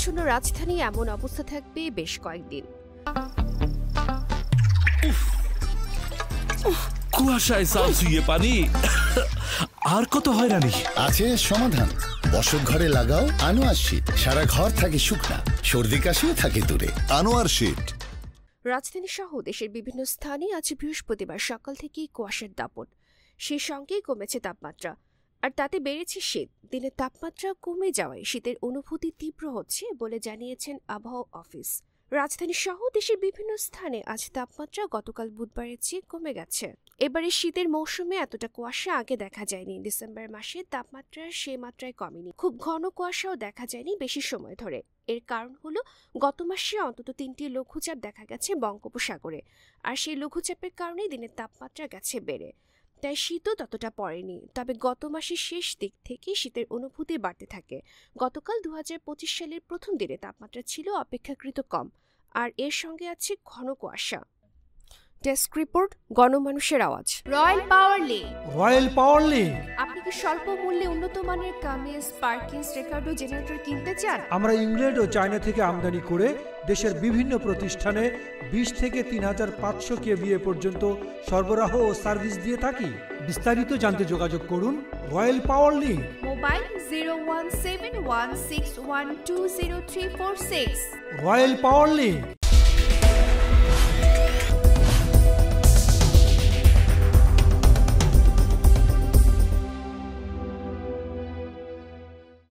মেঘাচ্ছন্ন রাজধানী এমন অবস্থা থাকবে বেশ কয়েকদিন। কুয়াশায় চাল চুইয়ে পানি আর কত হয়রানি আছে সমাধান। বসত ঘরে লাগাও আনোয়ার শীট, সারা ঘর থাকে শুকনা, সর্দি কাশিও থাকে দূরে। আনোয়ার শীট। রাজধানী সহ দেশের বিভিন্ন স্থানে আজ বৃহস্পতিবার সকাল থেকেই কুয়াশার দাপট, সেই সঙ্গেই কমেছে তাপমাত্রা, আর তাতে বেড়েছে শীত। দিনের তাপমাত্রা কমে যাওয়ায় শীতের অনুভূতি তীব্র হচ্ছে বলে জানিয়েছেন আবহাওয়া অফিস। রাজধানী সহ দেশের বিভিন্ন স্থানে আজ তাপমাত্রা গতকাল বুধবারের চেয়ে কমে গেছে। এবারে শীতের মৌসুমে এতটা কুয়াশা আগে দেখা যায়নি। ডিসেম্বর মাসে তাপমাত্রা সে মাত্রায় কমেনি, খুব ঘন কুয়াশাও দেখা যায়নি বেশি সময় ধরে। এর কারণ হলো গত মাসে অন্তত 3টি লঘুচাপ দেখা গেছে বঙ্গোপসাগরে, আর সেই লঘুচাপের কারণে দিনের তাপমাত্রা গেছে বেড়ে, তাই শীতও ততটা পড়েনি। তবে গত মাসের শেষ দিক থেকে শীতের অনুভূতি বাড়তে থাকে। গতকাল 2025 সালের প্রথম দিনে তাপমাত্রা ছিল অপেক্ষাকৃত কম, আর এর সঙ্গে আছে ঘন কুয়াশা। ডেস্ক রিপোর্ট, গণমানুষের আওয়াজ। রয়্যাল পাওয়ার লিঙ্ক। রয়্যাল পাওয়ার লিঙ্ক। আপনি কি স্বল্প মূল্যে উন্নত মানের কামিজ, পার্কিন্স, রেকার্ডো জেনারেটর কিনতে চান? আমরা ইংল্যান্ড ও চায়না থেকে আমদানি করে দেশের বিভিন্ন প্রতিষ্ঠানে 20 থেকে 3500 কেভিএ পর্যন্ত সরবরাহ ও সার্ভিস দিয়ে থাকি। বিস্তারিত জানতে যোগাযোগ করুন রয়্যাল পাওয়ার লিঙ্ক। মোবাইল 01716120346। রয়্যাল পাওয়ার লিঙ্ক।